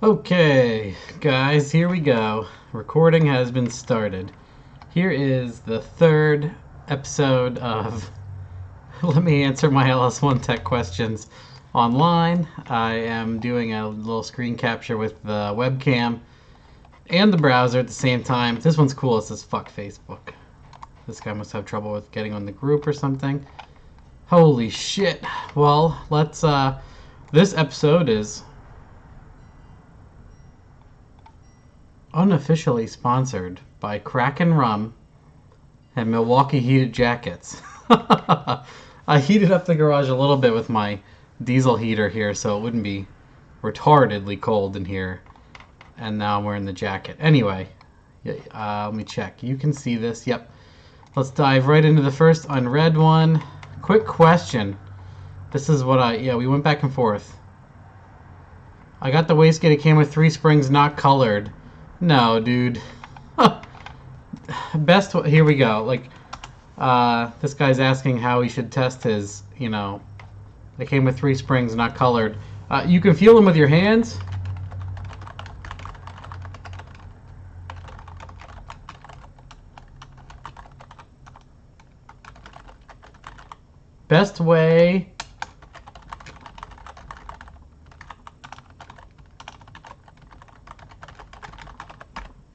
Okay, guys, here we go. Recording has been started. Here is the third episode of Let Me Answer My ls1 Tech Questions online. I am doing a little screen capture with the webcam and the browser at the same time. This one's cool. It says fuck Facebook. This guy must have trouble with getting on the group or something. Holy shit. Well, this episode is unofficially sponsored by Kraken Rum and Milwaukee Heated Jackets. I heated up the garage a little bit with my diesel heater here so it wouldn't be retardedly cold in here. And now I'm wearing the jacket. Anyway, let me check. You can see this. Yep. Let's dive right into the first unread one. Quick question. This is what we went back and forth. I got the wastegate. It came with 3 springs not colored. No, dude. Here we go. This guy's asking how he should test his, they came with 3 springs, not colored. You can feel them with your hands. Best way.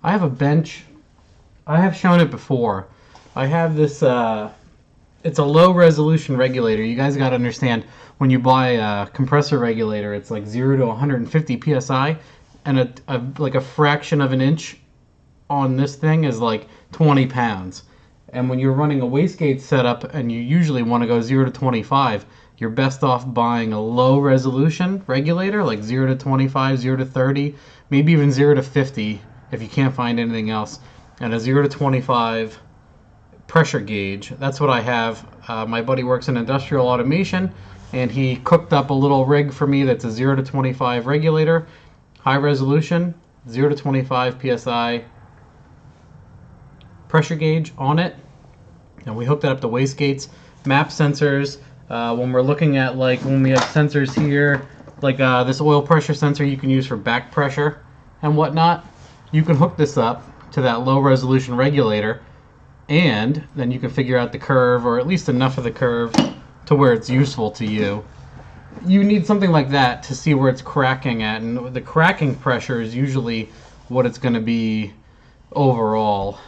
I have a bench. I have shown it before. I have this, it's a low resolution regulator. You guys got to understand, when you buy a compressor regulator, it's like 0 to 150 psi, and a fraction of an inch on this thing is like 20 pounds. And when you're running a wastegate setup and you usually want to go 0 to 25, you're best off buying a low resolution regulator, like 0 to 25, 0 to 30, maybe even 0 to 50 if you can't find anything else, and a 0 to 25 pressure gauge. That's what I have. My buddy works in industrial automation, and he cooked up a little rig for me that's a 0 to 25 regulator, high resolution, 0 to 25 psi pressure gauge on it, and we hooked that up to wastegates, map sensors. When we're looking at, when we have sensors here, this oil pressure sensor you can use for back pressure and whatnot, you can hook this up to that low resolution regulator, and then you can figure out the curve, or at least enough of the curve to where it's useful to you. You need something like that to see where it's cracking at, and the cracking pressure is usually what it's going to be overall.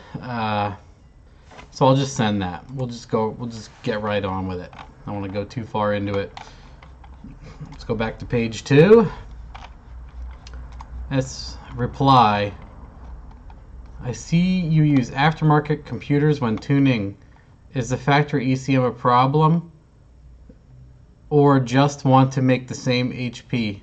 So I'll just send that. We'll just get right on with it. I don't want to go too far into it. Let's go back to page 2. Let's reply. I see you use aftermarket computers when tuning. Is the factory ECM a problem, or just want to make the same HP?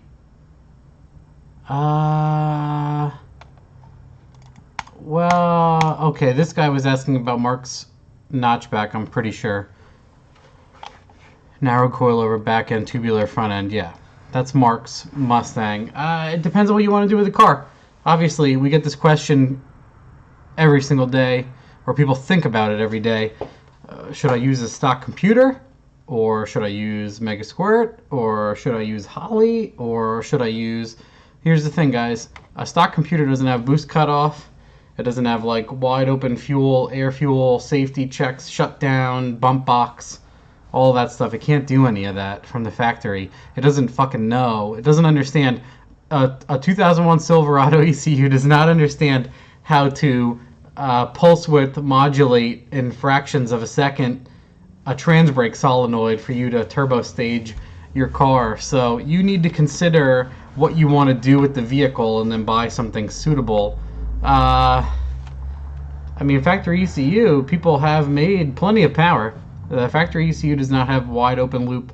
Well, okay, this guy was asking about Mark's notchback, I'm pretty sure. Narrow coilover back end, tubular front end, yeah. That's Mark's Mustang. It depends on what you want to do with the car. Obviously, we get this question every single day, or people think about it every day. Should I use a stock computer, or should I use Mega Squirt, or should I use Holly, or should I use... Here's the thing, guys. A stock computer doesn't have boost cutoff. It doesn't have wide open fuel, air fuel, safety checks, shutdown, bump box, all that stuff. It can't do any of that from the factory. It doesn't fucking know. It doesn't understand. A 2001 Silverado ECU does not understand how to pulse width modulate in fractions of a second a trans brake solenoid for you to turbo stage your car. So you need to consider what you want to do with the vehicle and then buy something suitable. Factory ECU, people have made plenty of power. The factory ECU does not have wide open loop,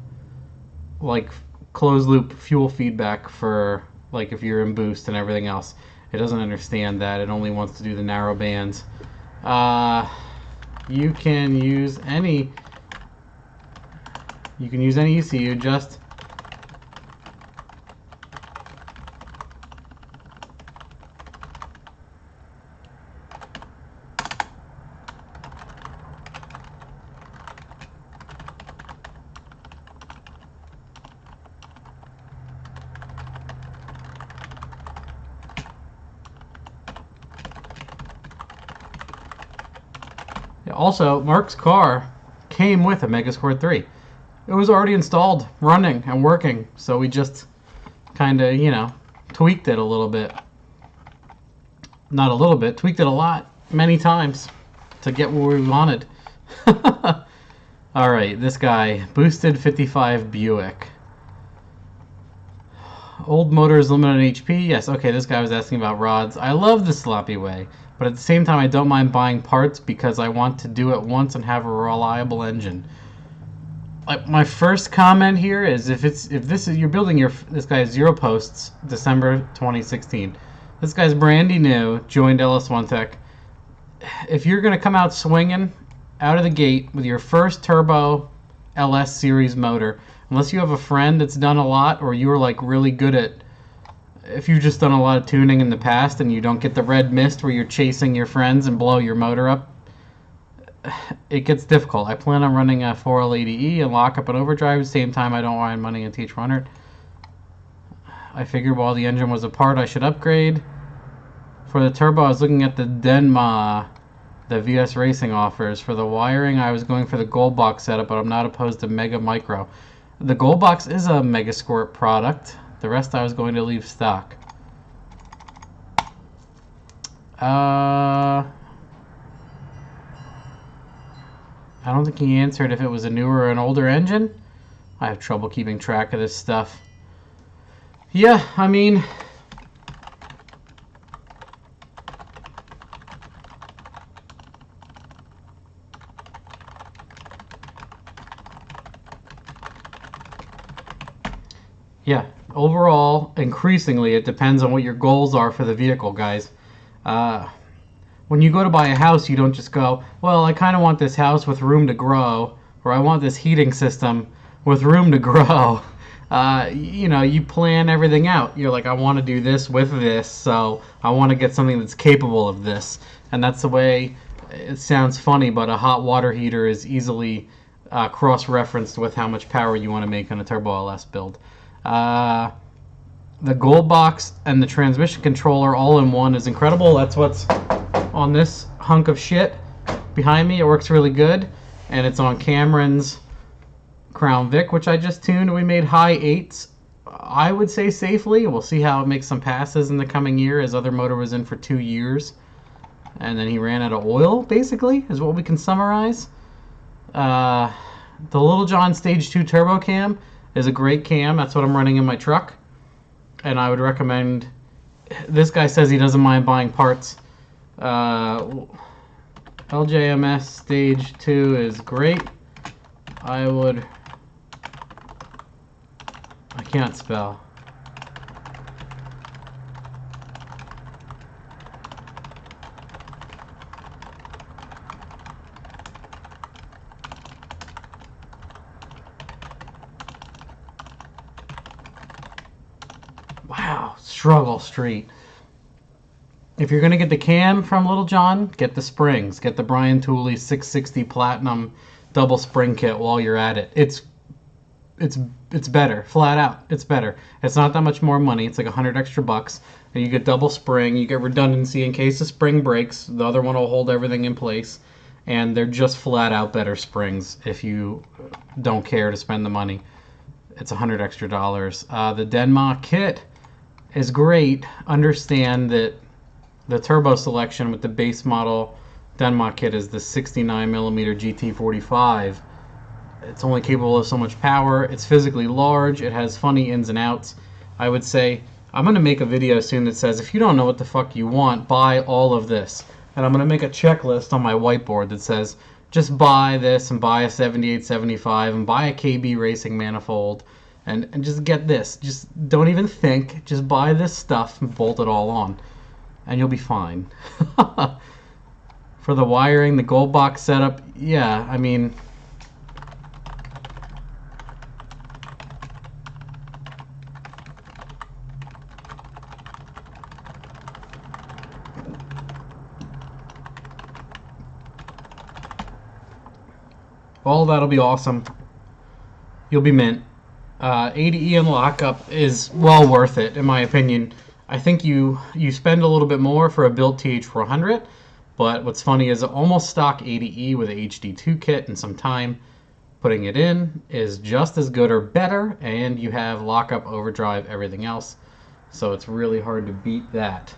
closed loop fuel feedback for if you're in boost and everything else. It doesn't understand that. It only wants to do the narrow bands. You can use any ECU, just Also, Mark's car came with a Megasquirt 3. It was already installed, running, and working, so we just kind of, tweaked it a little bit. Not a little bit, tweaked it a lot, many times, to get where we wanted. Alright, this guy, boosted 55 Buick. Old motor is limited on HP. Yes, okay, this guy was asking about rods. I love the sloppy way, but at the same time, I don't mind buying parts because I want to do it once and have a reliable engine. Like, my first comment here is if this is you're building this guy has 0 posts, December 2016. This guy's brandy new, joined ls1 Tech. If you're gonna come out swinging out of the gate with your first turbo LS series motor, unless you have a friend that's done a lot, or you're like really good at, if you've just done a lot of tuning in the past and you don't get the red mist where you're chasing your friends and blow your motor up, it gets difficult. I plan on running a 4L80E and lockup and overdrive. At the same time, I don't mind running a TH100. I figured while the engine was apart, I should upgrade. For the turbo, I was looking at the Denma the VS Racing offers. For the wiring, I was going for the Gold Box setup, but I'm not opposed to Mega Micro. The Gold Box is a Megasquirt product. The rest I was going to leave stock. I don't think he answered if it was a newer or an older engine. I have trouble keeping track of this stuff. Yeah, I mean, yeah, overall, increasingly, it depends on what your goals are for the vehicle, guys. When you go to buy a house, you don't just go, well, I kind of want this house with room to grow, or I want this heating system with room to grow. You plan everything out. You're like, I want to do this with this, so I want to get something that's capable of this. And that's the way, it sounds funny, but a hot water heater is easily cross-referenced with how much power you want to make on a Turbo LS build. The Gold Box and the transmission controller all in one is incredible. That's what's on this hunk of shit behind me. It works really good, and it's on Cameron's Crown Vic, which I just tuned. We made high 8s, I would say safely. We'll see how it makes some passes in the coming year. His other motor was in for 2 years, and then he ran out of oil, basically, is what we can summarize. The Little John Stage 2 Turbo Cam is a great cam. That's what I'm running in my truck, and I would recommend. This guy says he doesn't mind buying parts. LJMS Stage 2 is great. I can't spell. Wow, struggle street. If you're going to get the cam from Little John, get the springs. Get the Brian Tooley 660 Platinum double spring kit while you're at it. It's better, flat out. It's better. It's not that much more money. It's like $100 extra, and you get double spring. You get redundancy in case the spring breaks. The other one will hold everything in place, and they're just flat out better springs if you don't care to spend the money. It's $100 extra. The Denma kit is great. Understand that the turbo selection with the base model Denma kit is the 69mm GT45. It's only capable of so much power. It's physically large. It has funny ins and outs. I would say, I'm going to make a video soon that says, if you don't know what the fuck you want, buy all of this. And I'm going to make a checklist on my whiteboard that says, just buy this and buy a 7875 and buy a KB Racing manifold and just get this. Just don't even think. Just buy this stuff and bolt it all on, and you'll be fine. For the wiring, the Gold Box setup, yeah, I mean, all that'll be awesome. You'll be mint. 80E and lockup is well worth it, in my opinion. I think you spend a little bit more for a built TH400, But what's funny is almost stock 80E with a HD2 kit and some time putting it in is just as good or better, and you have lockup, overdrive, everything else. So it's really hard to beat that.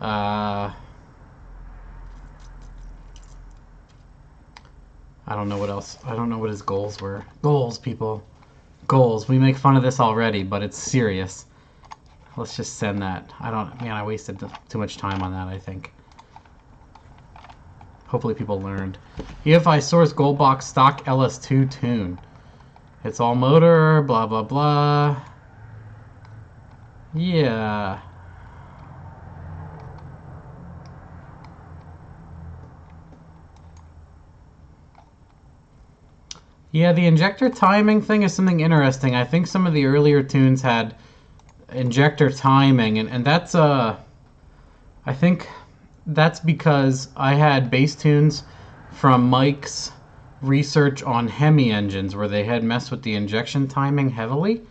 I don't know what else. I don't know what his goals were. Goals, people. Goals. We make fun of this already, but it's serious. Let's just send that. I wasted too much time on that, I think. Hopefully people learned. EFI source gold box stock ls2 tune. It's all motor, blah, blah, blah. Yeah. Yeah, the injector timing thing is something interesting. I think some of the earlier tunes had injector timing, and that's I think that's because I had bass tunes from Mike's research on Hemi engines where they had messed with the injection timing heavily,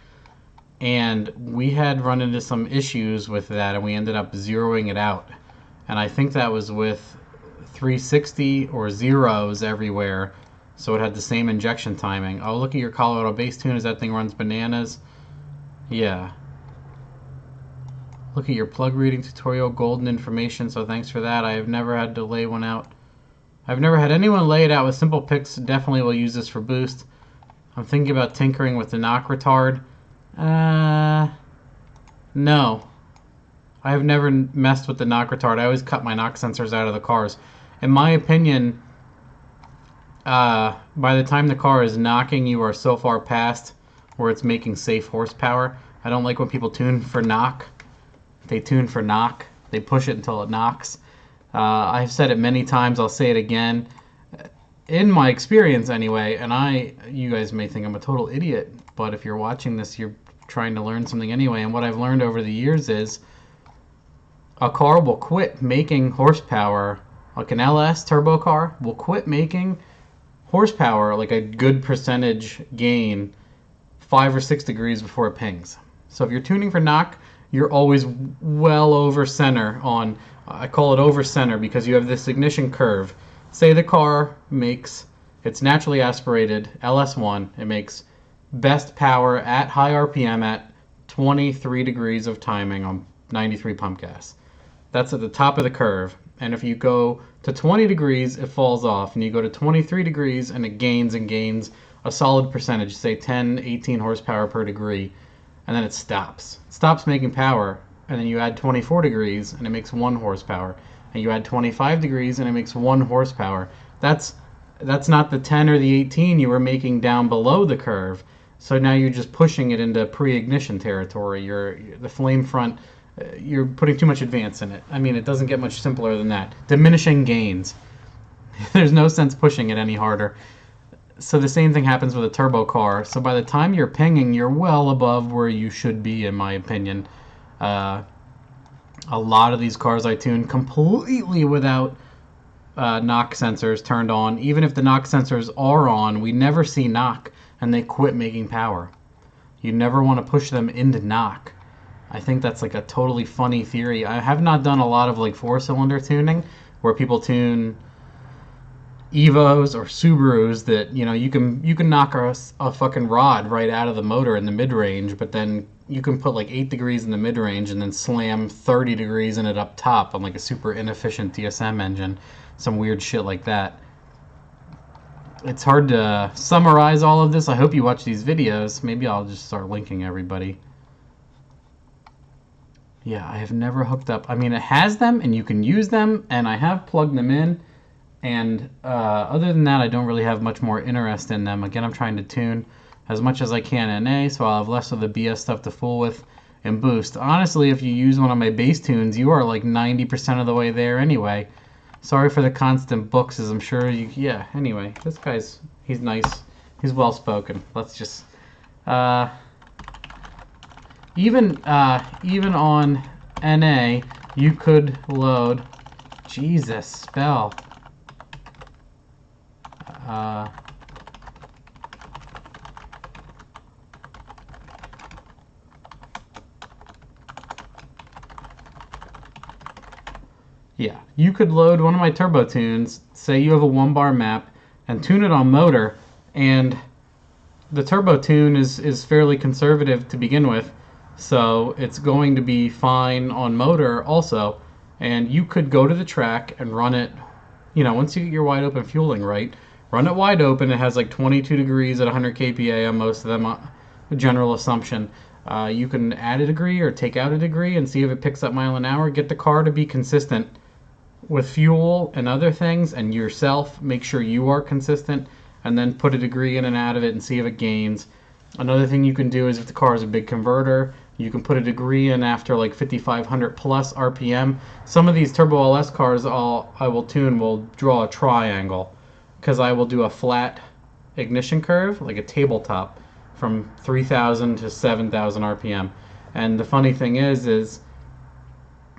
and we had run into some issues with that, and we ended up zeroing it out. And I think that was with 360 or zeros everywhere, so it had the same injection timing. Oh, look at your Colorado bass tunes. That thing runs bananas. Yeah. Look at your plug reading tutorial, golden information, so thanks for that. I have never had to lay one out. I've never had anyone lay it out with simple picks. Definitely will use this for boost. I'm thinking about tinkering with the knock retard. No. I have never messed with the knock retard. I always cut my knock sensors out of the cars. In my opinion, by the time the car is knocking, you are so far past where it's making safe horsepower. I don't like when people tune for knock. They tune for knock. They push it until it knocks. I've said it many times. I'll say it again. In my experience, anyway, and you guys may think I'm a total idiot, but if you're watching this, you're trying to learn something anyway. And what I've learned over the years is a car will quit making horsepower, like an LS turbo car will quit making horsepower, like a good percentage gain, 5 or 6 degrees before it pings. So if you're tuning for knock, you're always well over center on, I call it over center because you have this ignition curve. Say the car makes, it's naturally aspirated, ls1, it makes best power at high RPM at 23 degrees of timing on 93 pump gas. That's at the top of the curve. And if you go to 20 degrees, it falls off. And you go to 23 degrees and it gains and gains a solid percentage, say 10, 18 horsepower per degree. And then it stops. It stops making power, and then you add 24 degrees, and it makes 1 horsepower. And you add 25 degrees, and it makes 1 horsepower. That's not the 10 or the 18 you were making down below the curve. So now you're just pushing it into pre-ignition territory. The flame front, you're putting too much advance in it. I mean, it doesn't get much simpler than that. Diminishing gains. There's no sense pushing it any harder. So the same thing happens with a turbo car. So by the time you're pinging, you're well above where you should be, in my opinion. A lot of these cars I tune completely without knock sensors turned on. Even if the knock sensors are on, we never see knock, and they quit making power. You never want to push them into knock. I think that's like a totally funny theory. I have not done a lot of like 4-cylinder tuning where people tune Evos or Subarus that, you know, you can knock a fucking rod right out of the motor in the mid-range, but then you can put like 8 degrees in the mid-range and then slam 30 degrees in it up top on like a super inefficient DSM engine. Some weird shit like that. It's hard to summarize all of this. I hope you watch these videos. Maybe I'll just start linking everybody. Yeah, I have never hooked up. I mean, it has them and you can use them, and I have plugged them in. And other than that, I don't really have much more interest in them. Again, I'm trying to tune as much as I can in A, so I'll have less of the BS stuff to fool with and boost. Honestly, if you use one of my bass tunes, you are like 90% of the way there anyway. Sorry for the constant books, as I'm sure you... Yeah, anyway, this guy's... He's nice. He's well-spoken. Let's just... Even on NA, you could load... Jesus, spell... Yeah, you could load one of my turbo tunes, say you have a 1 bar map, and tune it on motor, and the turbo tune is fairly conservative to begin with, so it's going to be fine on motor also. And you could go to the track and run it, once you get your wide open fueling right, run it wide open. It has like 22 degrees at 100 kPa on most of them, general assumption. You can add a degree or take out a degree and see if it picks up mile an hour. Get the car to be consistent with fuel and other things, and yourself, make sure you are consistent, and then put a degree in and out of it and see if it gains. Another thing you can do is if the car is a big converter, you can put a degree in after like 5,500 plus RPM. Some of these Turbo LS cars I will tune will draw a triangle, because I will do a flat ignition curve, like a tabletop, from 3,000 to 7,000 RPM. And the funny thing is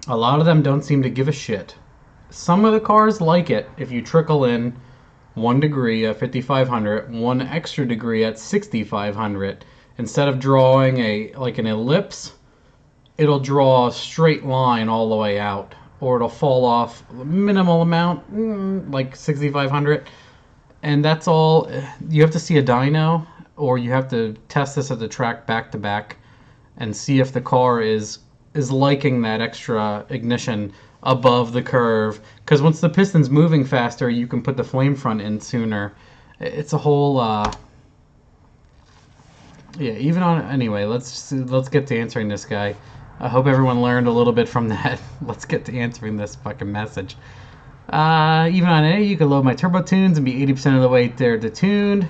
a lot of them don't seem to give a shit. Some of the cars like it if you trickle in 1 degree at 5,500, 1 extra degree at 6,500. Instead of drawing an ellipse, it'll draw a straight line all the way out, or it'll fall off a minimal amount, like 6,500. And that's all. You have to see a dyno, or you have to test this at the track back to back and see if the car is liking that extra ignition above the curve, because once the piston's moving faster, you can put the flame front in sooner. It's a whole anyway, let's get to answering this guy. I hope everyone learned a little bit from that. Let's get to answering this fucking message. Even on A, you can load my turbo tunes and be 80% of the way there to tuned.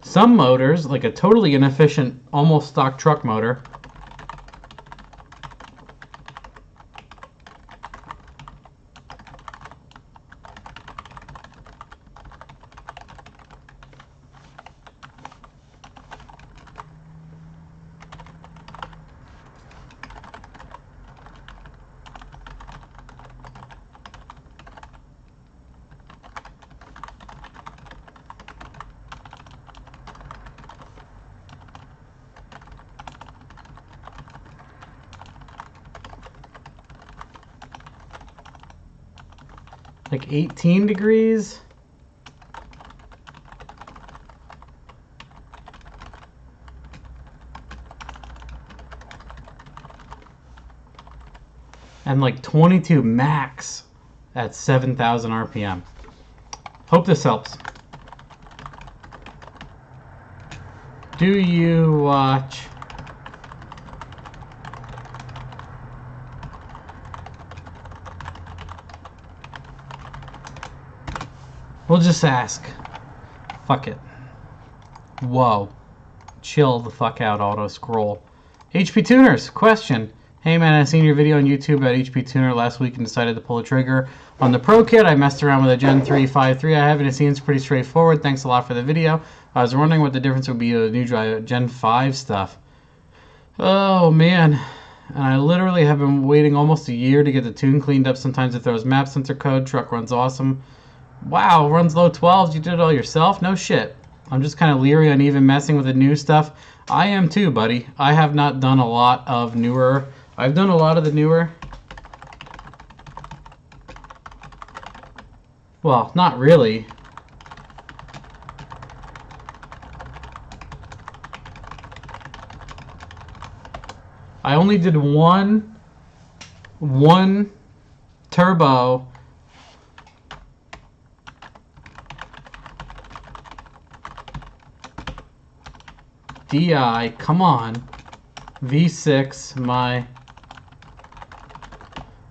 Some motors, like a totally inefficient, almost stock truck motor, like 18 degrees. And like 22 max at 7,000 RPM. Hope this helps. Do you watch We'll just ask. Fuck it. Whoa. Chill the fuck out, auto scroll. HP Tuners, question. Hey man, I seen your video on YouTube about HP Tuner last week and decided to pull the trigger on the Pro Kit. I messed around with a Gen 3 5.3 I have, and it seems pretty straightforward. Thanks a lot for the video. I was wondering what the difference would be to the new drive Gen 5 stuff. Oh man. And I literally have been waiting almost a year to get the tune cleaned up. Sometimes it throws map sensor code. Truck runs awesome. Wow, runs low 12s. You did it all yourself? No shit. I'm just kind of leery on even messing with the new stuff. I am too, buddy. I have not done a lot of newer. I've done a lot of the newer. Well, not really. I only did one turbo DI, come on, V6,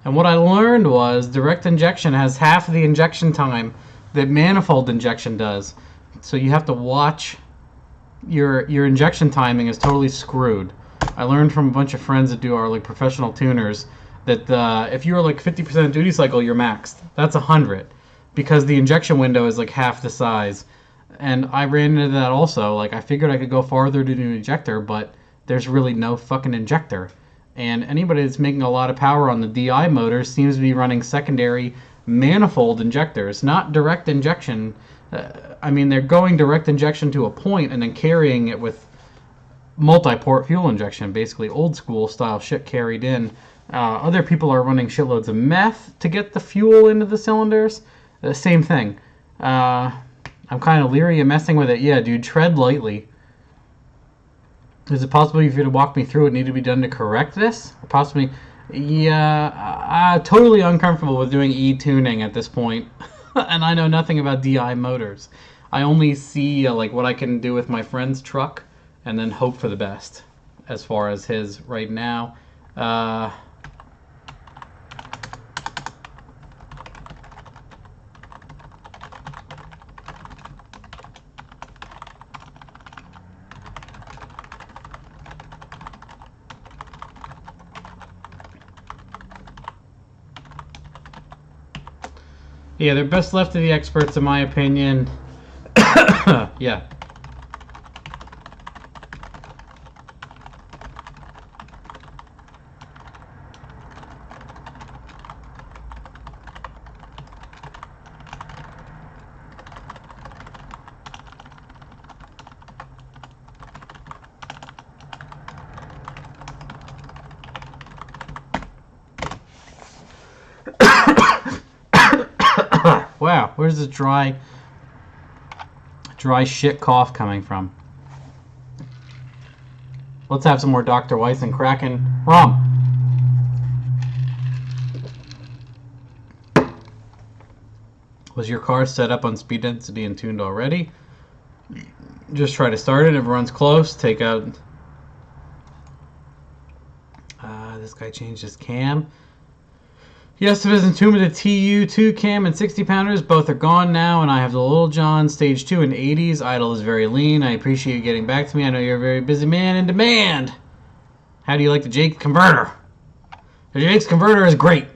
and what I learned was direct injection has half of the injection time that manifold injection does. So you have to watch your injection timing is totally screwed. I learned from a bunch of friends that do our like professional tuners that if you're like 50% duty cycle, you're maxed. That's 100 because the injection window is like half the size. And I ran into that also. Like, I figured I could go farther to do an injector, but there's really no fucking injector. And anybody that's making a lot of power on the DI motors seems to be running secondary manifold injectors, not direct injection. I mean, they're going direct injection to a point and then carrying it with multi-port fuel injection, basically old school style shit carried in. Other people are running shitloads of meth to get the fuel into the cylinders. Same thing. I'm kind of leery of messing with it. Yeah, dude, tread lightly. Is it possible for you to walk me through what needed to be done to correct this? Or possibly, yeah, I'm totally uncomfortable with doing e-tuning at this point. And I know nothing about DI motors. I only see like what I can do with my friend's truck and then hope for the best as far as his right now. Yeah, they're best left to the experts, in my opinion. Yeah. Wow, where's this dry shit cough coming from? Let's have some more Dr. Weiss and Kraken rum. Was your car set up on speed density and tuned already? Just try to start it. If it runs close, take out... this guy changed his cam. Yes, it is entombed with a TU2 cam and 60 pounders. Both are gone now, and I have the Little John Stage 2 and 80s. Idle is very lean. I appreciate you getting back to me. I know you're a very busy man in demand. How do you like the Jake converter? The Jake's converter is great.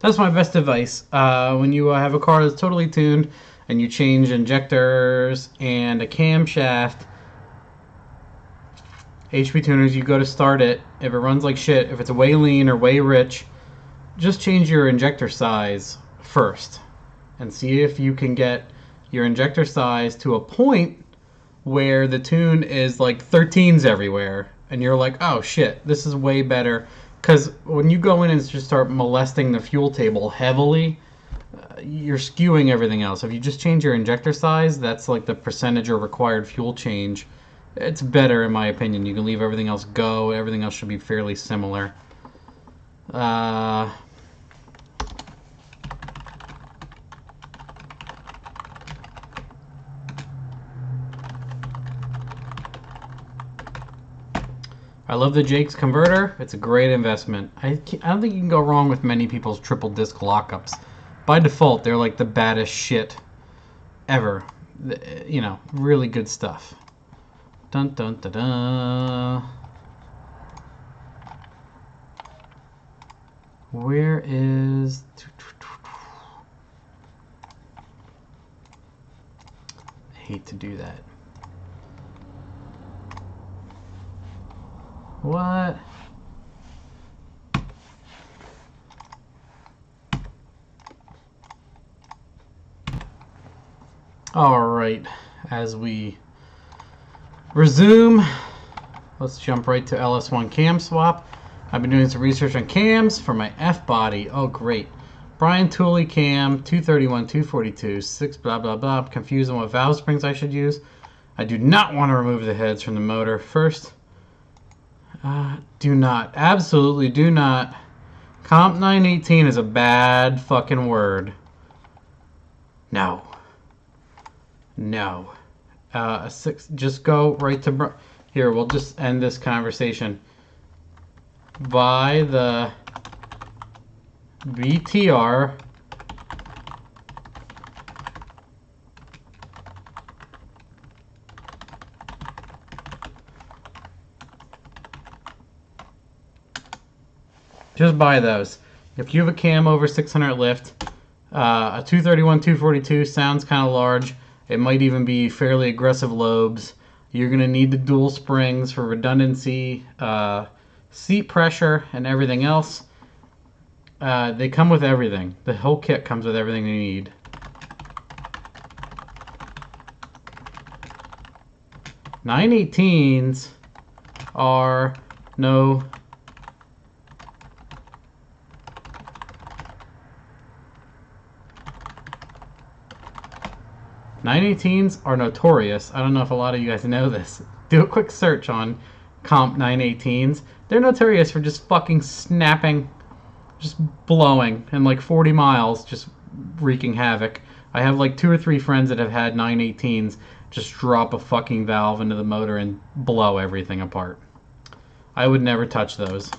That's my best advice. When you have a car that's totally tuned and you change injectors and a camshaft, HP tuners, you go to start it. If it runs like shit, if it's way lean or way rich, just change your injector size first and see if you can get your injector size to a point where the tune is like 13s everywhere and you're like, oh shit, this is way better. Because when you go in and just start molesting the fuel table heavily, you're skewing everything else. If you just change your injector size, that's like the percentage or required fuel change. It's better, in my opinion. You can leave everything else go. Everything else should be fairly similar. I love the Jake's converter. It's a great investment. I don't think you can go wrong with many people's triple disc lockups. By default, they're like the baddest shit ever. You know, really good stuff. Dun dun dun dun. Where is... I hate to do that. What? All right, as we resume, let's jump right to ls1 cam swap. I've been doing some research on cams for my F body. Oh, great. Brian Tooley cam, 231, 242, 6 blah, blah, blah. I'm confused on what valve springs I should use. I do not want to remove the heads from the motor. First, do not. Absolutely do not. Comp 918 is a bad fucking word. No. No. Just go right to... Here, we'll just end this conversation. Buy the BTR just buy those. If you have a cam over 600 lift, a 231, 242 sounds kind of large. It might even be fairly aggressive lobes. You're going to need the dual springs for redundancy, seat pressure, and everything else. They come with everything. The whole kit comes with everything you need. .918s are no... .918s are notorious. I don't know if a lot of you guys know this. Do a quick search on comp .918s. They're notorious for just fucking snapping, just blowing, and like 40 miles, just wreaking havoc. I have like 2 or 3 friends that have had .918s just drop a fucking valve into the motor and blow everything apart. I would never touch those.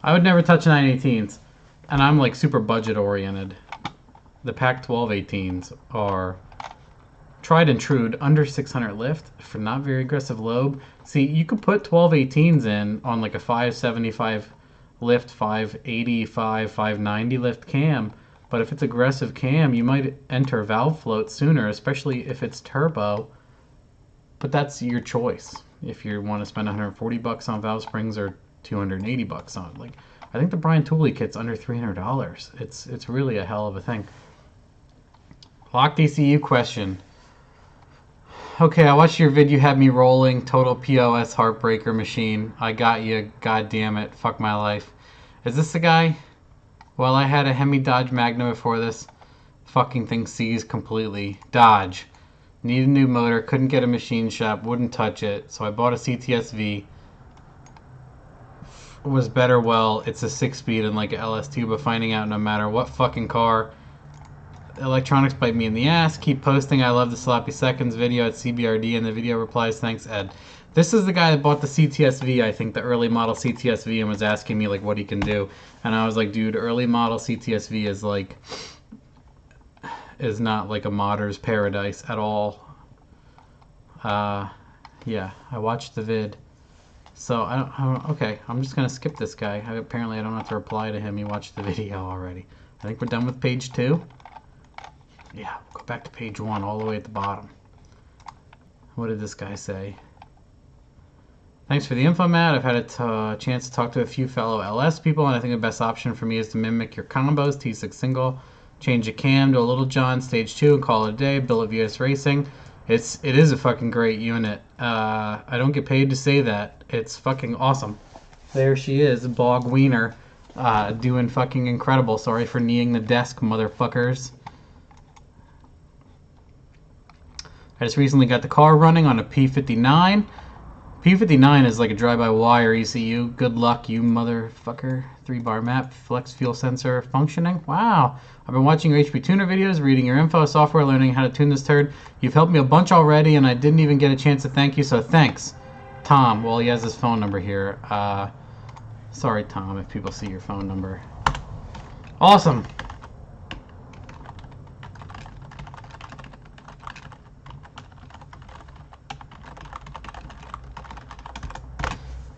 I would never touch .918s, and I'm like super budget oriented. The Pac 1218s are tried and true, under 600 lift for not very aggressive lobe. See, you could put 1218s in on like a 575 lift, 585, 590 lift cam, but if it's aggressive cam, you might enter valve float sooner, especially if it's turbo. But that's your choice. If you want to spend 140 bucks on valve springs or 280 bucks on, like, I think the Brian Tooley kit's under $300. It's really a hell of a thing. Locked ECU question. Okay, I watched your vid. You had me rolling. Total POS heartbreaker machine. I got you. God damn it. Fuck my life. Is this the guy? Well, I had a Hemi Dodge Magnum before this. Fucking thing seized completely. Dodge. Needed a new motor. Couldn't get a machine shop. Wouldn't touch it. So I bought a CTSV. Was better. Well, it's a 6-speed and like a LS2, but finding out no matter what fucking car, electronics bite me in the ass. Keep posting. I love the sloppy seconds video at CBRD, and the video replies, thanks Ed. This is the guy that bought the CTSV, I think the early model CTSV, and was asking me like what he can do, and I was like, dude, early model CTSV is not like a modder's paradise at all. Yeah, I watched the vid. So okay, I'm just gonna skip this guy. Apparently I don't have to reply to him. He watched the video already. I think we're done with page 2. Yeah, go back to page 1 all the way at the bottom. What did this guy say? Thanks for the info, Matt. I've had a chance to talk to a few fellow LS people, and I think the best option for me is to mimic your combos, T6 single, change a cam to a Little John Stage 2 and call it a day, Billet VS Racing. It is a fucking great unit. I don't get paid to say that. It's fucking awesome. There she is, Bog Wiener, doing fucking incredible. Sorry for kneeing the desk, motherfuckers. I just recently got the car running on a P59. P59 is like a drive-by-wire ECU. Good luck, you motherfucker. 3-bar map, flex fuel sensor functioning. Wow. I've been watching your HP tuner videos, reading your info, software, learning how to tune this turd. You've helped me a bunch already, and I didn't even get a chance to thank you, so thanks. Tom. Well, he has his phone number here. Sorry, Tom, if people see your phone number. Awesome.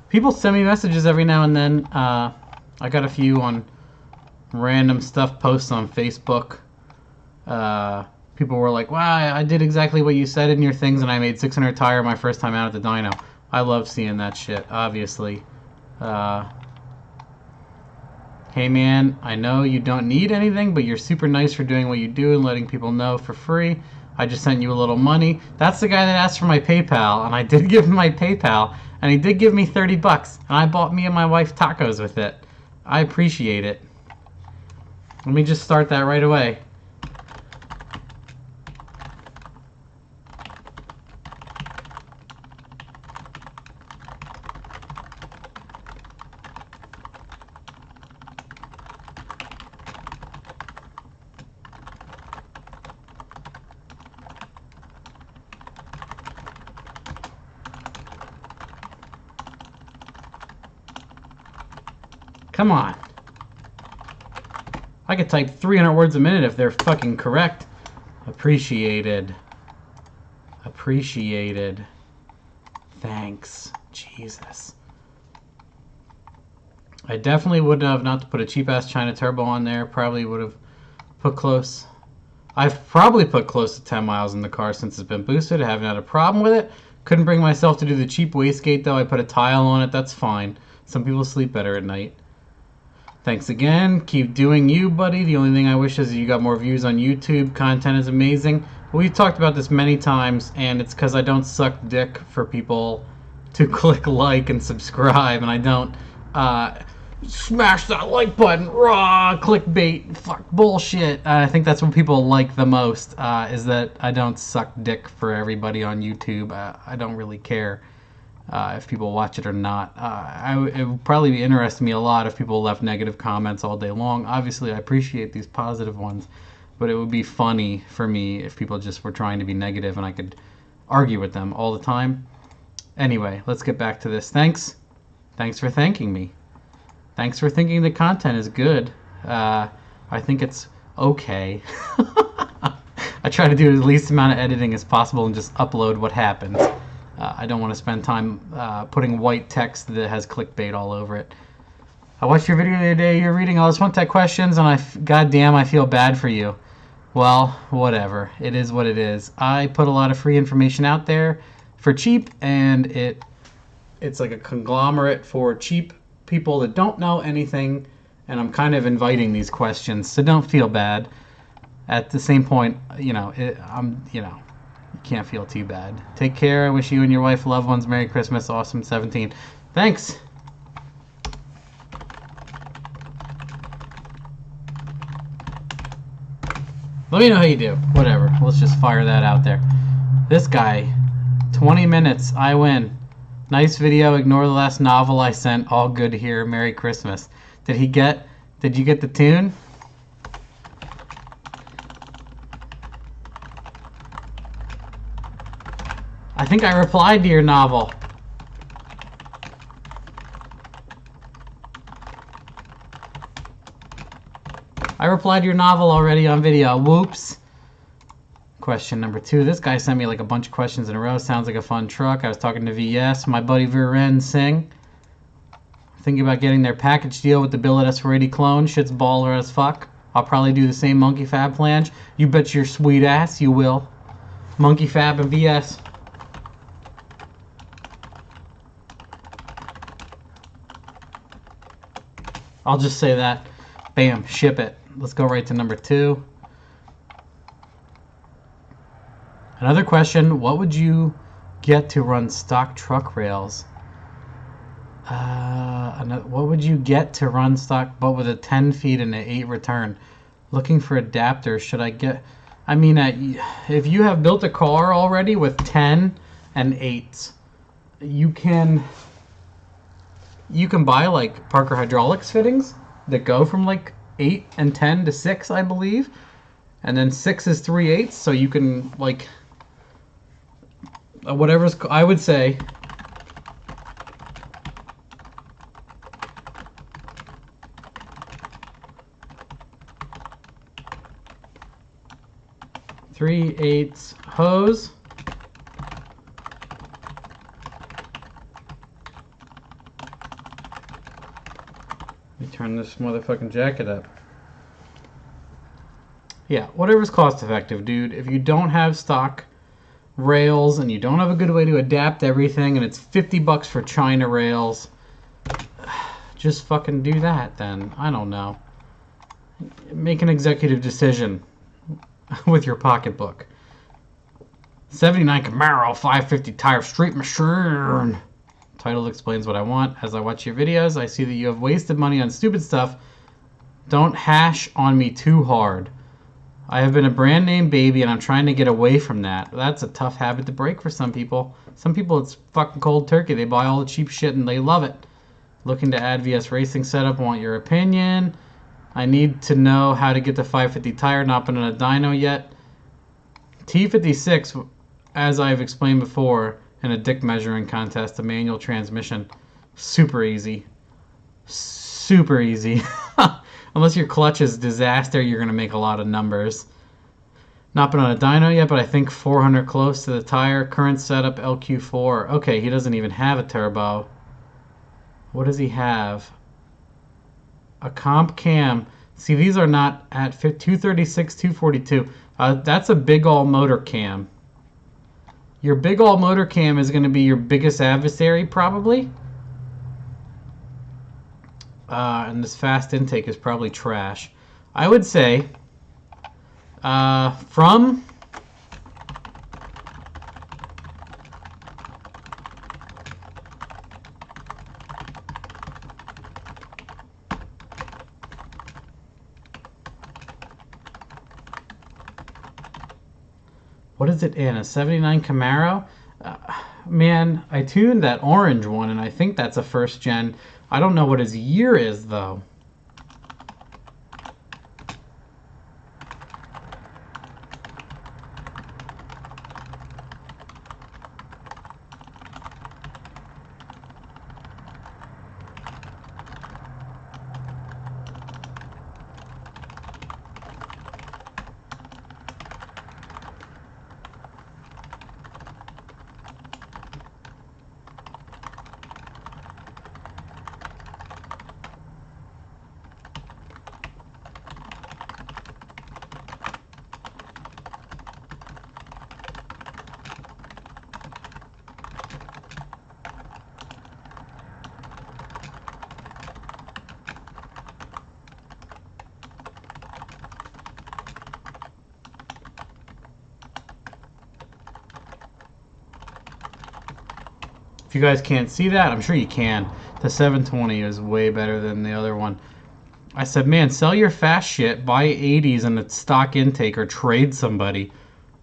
People send me messages every now and then. I got a few on random stuff posts on Facebook. People were like, wow, I did exactly what you said in your things, and I made 600 tire my first time out at the dyno. I love seeing that shit, obviously. Hey man, I know you don't need anything, but you're super nice for doing what you do and letting people know for free. I just sent you a little money. That's the guy that asked for my PayPal, and I did give him my PayPal, and he did give me 30 bucks, and I bought me and my wife tacos with it. I appreciate it. Let me just start that right away. Come on. I could type 300 words a minute if they're fucking correct. Appreciated. Appreciated. Thanks. Jesus. I definitely would have not to put a cheap-ass China turbo on there. Probably would have put close. I've probably put close to 10 miles in the car since it's been boosted. I haven't had a problem with it. Couldn't bring myself to do the cheap wastegate though. I put a tile on it. That's fine. Some people sleep better at night. Thanks again. Keep doing you, buddy. The only thing I wish is you got more views on YouTube. Content is amazing. We've talked about this many times, and it's because I don't suck dick for people to click like and subscribe, and I don't smash that like button, raw, clickbait, fuck bullshit. I think that's what people like the most, is that I don't suck dick for everybody on YouTube. I don't really care if people watch it or not. It would probably be interesting me a lot if people left negative comments all day long. Obviously, I appreciate these positive ones, but it would be funny for me if people just were trying to be negative and I could argue with them all the time. Anyway, let's get back to this. Thanks for thanking me. Thanks for thinking the content is good. I think it's okay. I try to do the least amount of editing as possible and just upload what happens. I don't want to spend time putting white text that has clickbait all over it. I watched your video the other day. You're reading all this one-tech questions, and goddamn, I feel bad for you. Well, whatever. It is what it is. I put a lot of free information out there for cheap, and it's like a conglomerate for cheap people that don't know anything, and I'm kind of inviting these questions, so don't feel bad. At the same point, you can't feel too bad. Take care. I wish you and your wife, loved ones, Merry Christmas. Awesome 17. Thanks. Let me know how you do. Whatever. Let's just fire that out there. This guy, 20 minutes. I win. Nice video. Ignore the last novel I sent. All good here. Merry Christmas. Did you get the tune? I think I replied to your novel. I replied to your novel already on video. Whoops. Question number 2. This guy sent me like a bunch of questions in a row. Sounds like a fun truck. I was talking to VS, my buddy Viren Singh. Thinking about getting their package deal with the Billet S480 clone. Shit's baller as fuck. I'll probably do the same Monkey Fab flange. You bet your sweet ass you will. Monkey Fab and VS. I'll just say that. Bam, ship it. Let's go right to number 2. Another question, what would you get to run stock truck rails? What would you get to run stock but with a 10 feet and an 8 return? Looking for adapters. Should I get... I mean, if you have built a car already with 10 and 8s, you can buy like Parker Hydraulics fittings that go from like 8 and 10 to 6, I believe. And then 6 is 3/8, so you can like... whatever's... I would say... Three-eighths hose. Let me turn this motherfucking jacket up. Yeah, whatever's cost effective, dude. If you don't have stock rails and you don't have a good way to adapt everything and it's $50 for China rails, just fucking do that then. I don't know. Make an executive decision with your pocketbook. 79 Camaro 550 tire street machine. Title explains what I want. As I watch your videos, I see that you have wasted money on stupid stuff. Don't hash on me too hard. I have been a brand name baby and I'm trying to get away from that. That's a tough habit to break for some people. Some people it's fucking cold turkey. They buy all the cheap shit and they love it. Looking to add VS racing setup. Want your opinion. I need to know how to get the 550 tire, not been on a dyno yet. T56, as I've explained before, in a dick measuring contest, a manual transmission. Super easy. super easy. Unless your clutch is disaster, you're going to make a lot of numbers. Not been on a dyno yet, but I think 400 close to the tire. Current setup LQ4. Okay, he doesn't even have a turbo. What does he have? A comp cam. See, these are not at 236, 242. That's a big all motor cam. Your big all motor cam is going to be your biggest adversary, probably. And this fast intake is probably trash. I would say from what is it in? A 79 Camaro? Man, I tuned that orange one, and I think that's a first gen. I don't know what his year is, though. If you guys can't see that, I'm sure you can. The 720 is way better than the other one. I said, man, sell your fast shit, buy 80s and a stock intake, or trade somebody,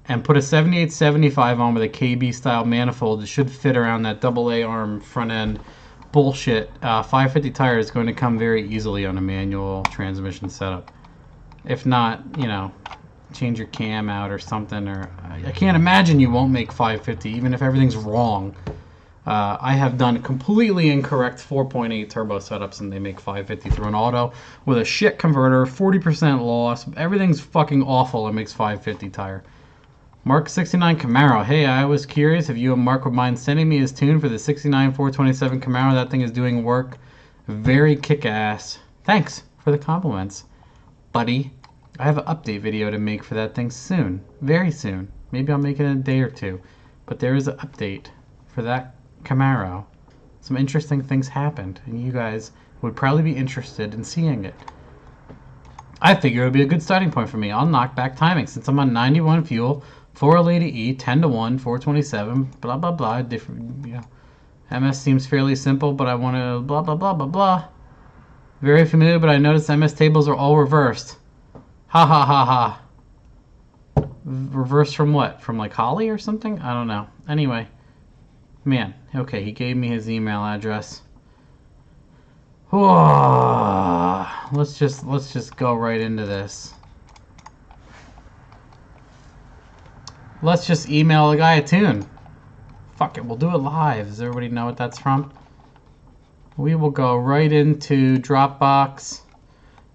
and put a 7875 on with a KB style manifold. It should fit around that AA arm front end. Bullshit. 550 tire is going to come very easily on a manual transmission setup. If not, you know, change your cam out or something. Or I can't imagine you won't make 550 even if everything's wrong. I have done completely incorrect 4.8 turbo setups and they make 550 through an auto with a shit converter, 40% loss. Everything's fucking awful. It makes 550 tire. Mark 69 Camaro. Hey, I was curious if you and Mark would mind sending me his tune for the 69 427 Camaro. That thing is doing work. Very kick-ass. Thanks for the compliments, buddy. I have an update video to make for that thing soon. Very soon. Maybe I'll make it in a day or two. But there is an update for that Camaro. Some interesting things happened, and you guys would probably be interested in seeing it. I figure it would be a good starting point for me. I'll knock back timing since I'm on 91 fuel, 480E, 10 to 1, 427, blah blah blah. Different, you know. MS seems fairly simple, but I want to blah blah blah blah blah. Very familiar, but I noticed MS tables are all reversed. Ha ha ha ha. Reversed from what? From like Holly or something? I don't know. Anyway. Man, okay, he gave me his email address. Oh, let's just go right into this. Let's just email the guy a tune. Fuck it, we'll do it live. Does everybody know what that's from? We will go right into Dropbox.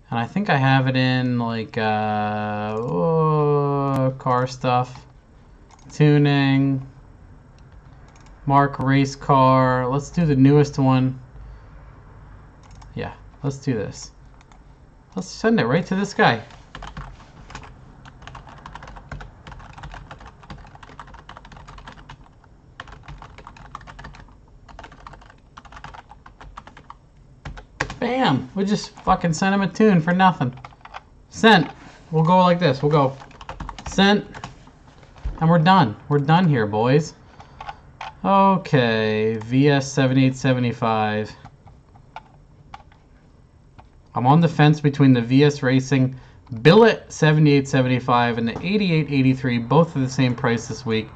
And I think I have it in like car stuff. Tuning. Mark race car. Let's do the newest one. Yeah, let's do this. Let's send it right to this guy. Bam! We just fucking sent him a tune for nothing. Sent. We'll go like this. We'll go sent. And we're done. We're done here, boys. Okay, VS 7875. I'm on the fence between the VS Racing Billet 7875 and the 8883. Both are the same price this week.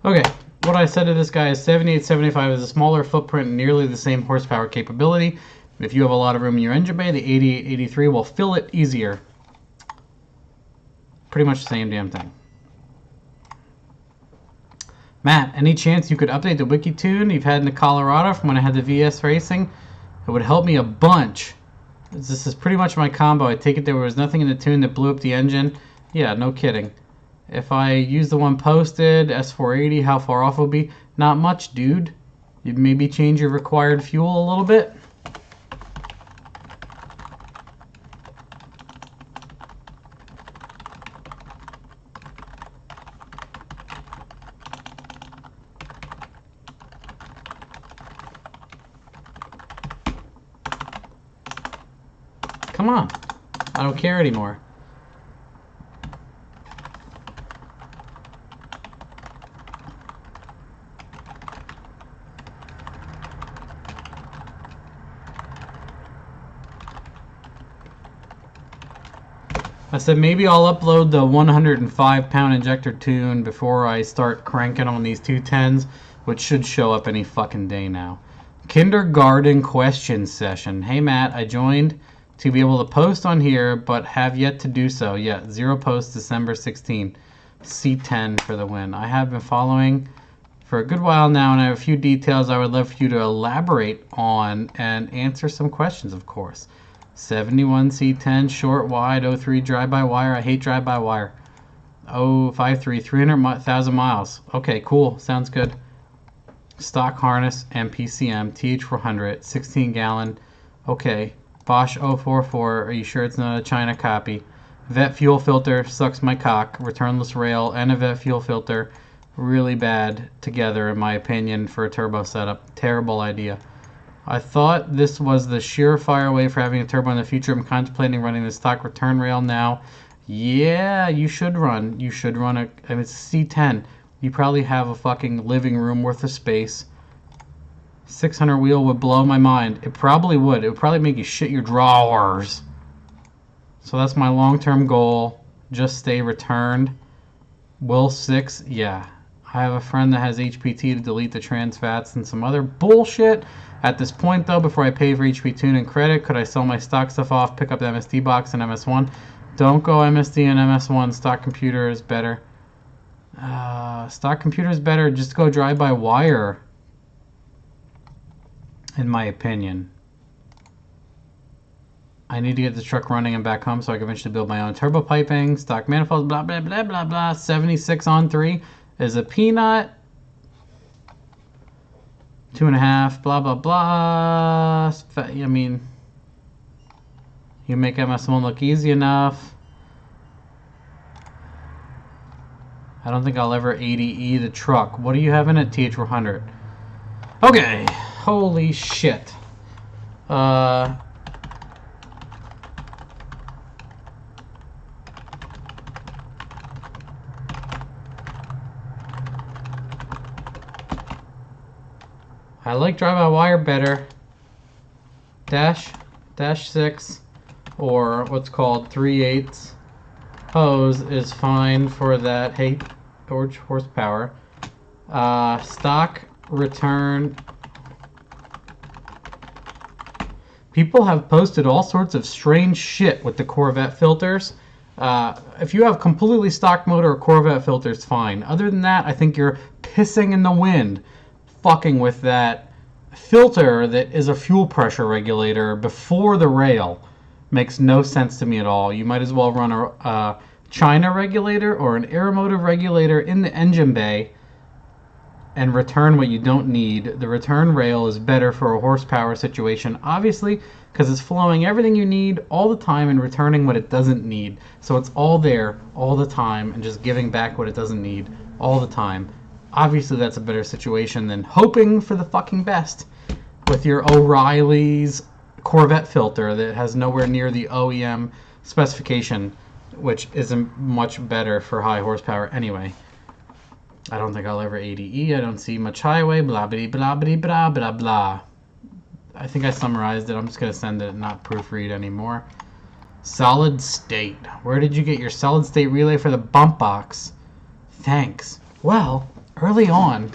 Okay, what I said to this guy is 7875 is a smaller footprint and nearly the same horsepower capability. If you have a lot of room in your engine bay, the 8883 will fill it easier. Pretty much the same damn thing. Matt, any chance you could update the wiki tune you've had in the Colorado from when I had the VS Racing? It would help me a bunch. This is pretty much my combo. I take it there was nothing in the tune that blew up the engine. Yeah, no kidding. If I use the one posted, S480, how far off will be? Not much, dude. You'd maybe change your required fuel a little bit. Come on. I don't care anymore. I said maybe I'll upload the 105-pound injector tune before I start cranking on these 210s, which should show up any fucking day now. Kindergarten question session. Hey Matt, I joined to be able to post on here, but have yet to do so. Yeah, 0 posts December 16. C10 for the win. I have been following for a good while now, and I have a few details I would love for you to elaborate on and answer some questions, of course. 71 C10, short, wide, 03, drive-by-wire. I hate drive-by-wire. 053, 300,000 miles. Okay, cool. Sounds good. Stock harness, MPCM, TH400, 16 gallon. Okay. Bosch 044, are you sure it's not a China copy? Vet fuel filter, sucks my cock. Returnless rail and a vet fuel filter, really bad together in my opinion for a turbo setup. Terrible idea. I thought this was the surefire way for having a turbo in the future. I'm contemplating running the stock return rail now. Yeah, you should run. You should run a, I mean, it's a C10. You probably have a fucking living room worth of space. 600 wheel would blow my mind. It probably would. It would probably make you shit your drawers. So that's my long-term goal. Just stay returned. Will 6, yeah. I have a friend that has HPT to delete the trans fats and some other bullshit. At this point, though, before I pay for HP tune and credit, could I sell my stock stuff off, pick up the MSD box and MS1? Don't go MSD and MS1. Stock computer is better. Stock computer is better. Just go drive-by-wire, in my opinion. I need to get this truck running and back home so I can eventually build my own turbo piping, stock manifolds, blah, blah, blah, blah, blah. 76 on 3 is a peanut. 2.5, blah, blah, blah. I mean, you make MS1 look easy enough. I don't think I'll ever ADE the truck. What do you have in it? TH400. Okay. Holy shit. I like drive-by-wire better. Dash 6 or what's called 3/8 hose is fine for that horsepower. Stock return. People have posted all sorts of strange shit with the Corvette filters. If you have completely stock motor or Corvette filters, fine. Other than that, I think you're pissing in the wind fucking with that filter that is a fuel pressure regulator before the rail. Makes no sense to me at all. You might as well run a China regulator or an aeromotive regulator in the engine bay and return what you don't need. The return rail is better for a horsepower situation, obviously, because it's flowing everything you need all the time and returning what it doesn't need. So it's all there all the time and just giving back what it doesn't need all the time. Obviously, that's a better situation than hoping for the fucking best with your O'Reilly's Corvette filter that has nowhere near the OEM specification, which isn't much better for high horsepower anyway. I don't think I'll ever ADE. I don't see much highway. Blah, blah, blah, blah, blah, blah, blah. I think I summarized it. I'm just going to send it and not proofread anymore. Solid state. Where did you get your solid state relay for the bump box? Thanks. Well, early on,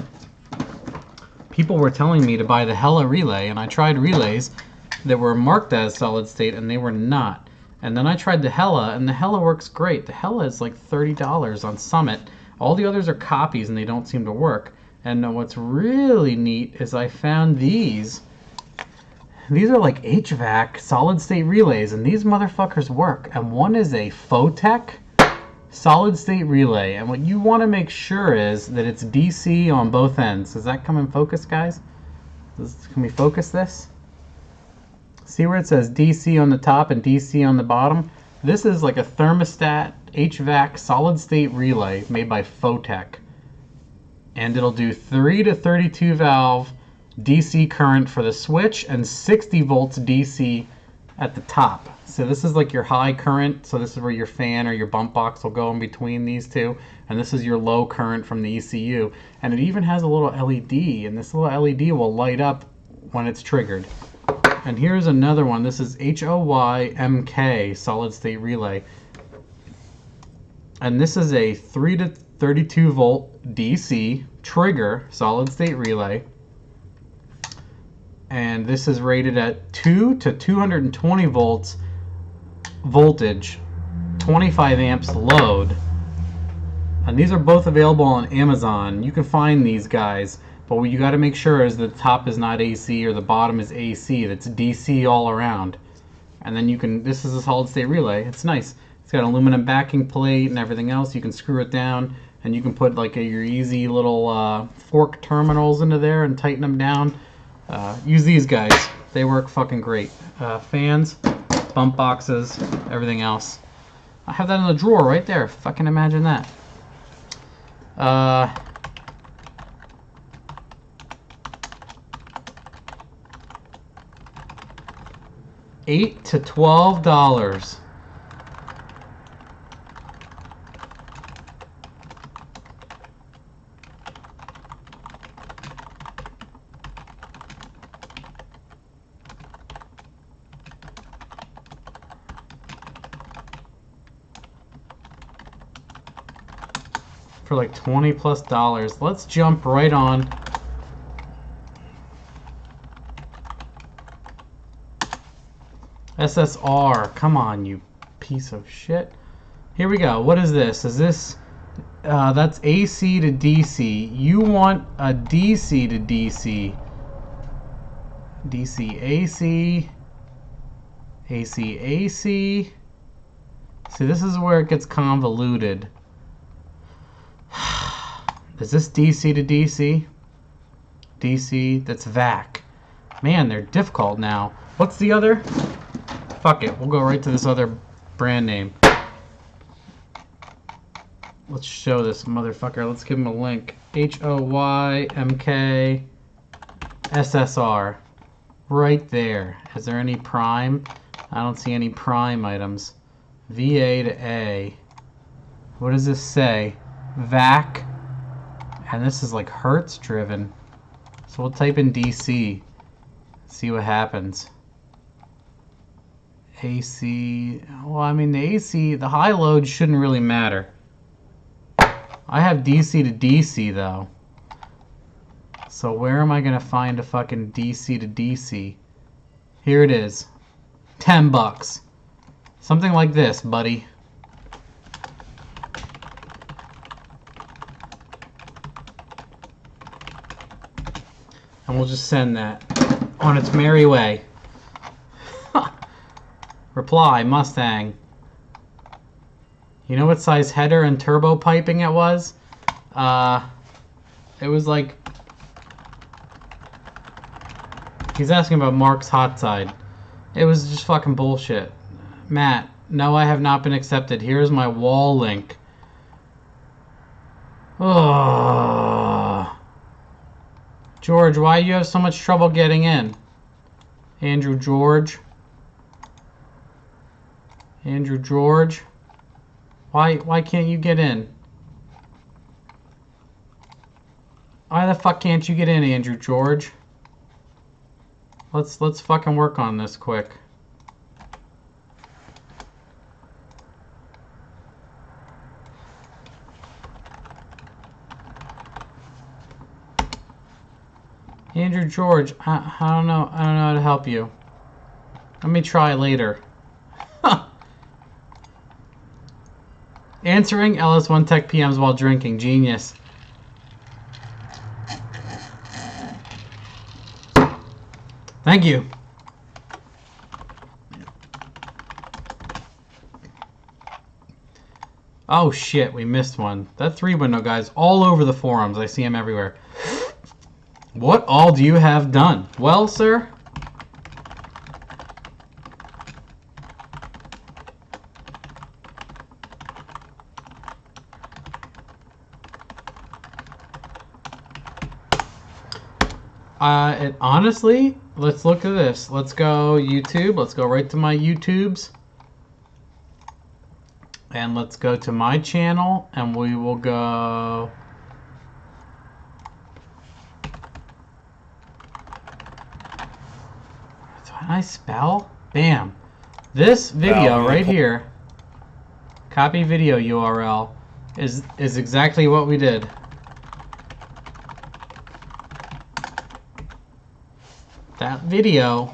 people were telling me to buy the Hella relay, and I tried relays that were marked as solid state, and they were not. And then I tried the Hella, and the Hella works great. The Hella is like $30 on Summit. All the others are copies, and they don't seem to work. And what's really neat is I found these. These are like HVAC solid state relays, and these motherfuckers work. And one is a Photech solid state relay, and what you want to make sure is that it's DC on both ends. Does that come in focus, guys? Can we focus this? See where it says DC on the top and DC on the bottom? This is like a thermostat HVAC solid state relay made by Photech, and it'll do 3 to 32 valve DC current for the switch and 60 volts DC at the top. So this is like your high current, so this is where your fan or your bump box will go in between these two, and this is your low current from the ECU. And it even has a little LED, and this little LED will light up when it's triggered. And here's another one. This is HOYMK solid state relay, and this is a 3 to 32 volt DC trigger solid state relay, and this is rated at 2 to 220 volts voltage, 25 amps load. And these are both available on Amazon. You can find these guys, but what you got to make sure is that the top is not AC or the bottom is AC. That's DC all around. And then you can, this is a solid state relay. It's nice. It's got an aluminum backing plate and everything else. You can screw it down, and you can put like your easy little fork terminals into there and tighten them down. Use these guys. They work fucking great. Fans, bump boxes, everything else. I have that in the drawer right there. Fucking imagine that. 8 to $12. For like $20+. Let's jump right on. SSR, come on, you piece of shit. Here we go. What is this? Is this that's AC to DC. You want a DC to DC. DC AC. AC AC. See, this is where it gets convoluted. Is this DC to DC? DC, that's VAC. Man, they're difficult now. What's the other? Fuck it, we'll go right to this other brand name. Let's show this motherfucker. Let's give him a link. HOYMK SSR. Right there. Is there any prime? I don't see any prime items. VA to A. What does this say? VAC. And this is like Hertz driven. So we'll type in DC. See what happens. AC. Well, I mean, the AC, the high load shouldn't really matter. I have DC to DC though. So where am I gonna find a fucking DC to DC? Here it is. $10. Something like this, buddy. And we'll just send that on its merry way. Reply, Mustang. You know what size header and turbo piping it was? It was like... He's asking about Mark's hot side. It was just fucking bullshit. Matt, no, I have not been accepted. Here's my wall link. Oh. George, why do you have so much trouble getting in? Andrew George. Andrew George. Why can't you get in? Why the fuck can't you get in, Andrew George? Let's fucking work on this quick. Mr. George, I don't know. I don't know how to help you. Let me try later. Answering ls1 tech PMs while drinking. Genius. Thank you. Oh shit, we missed one. That 3-window guy's all over the forums. I see him everywhere. What all do you have done? Well, sir, honestly, let's look at this. Let's go YouTube. Let's go right to my YouTubes. And let's go to my channel, and we will go... Can I spell? Bam. This video right here, copy video URL, is exactly what we did. That video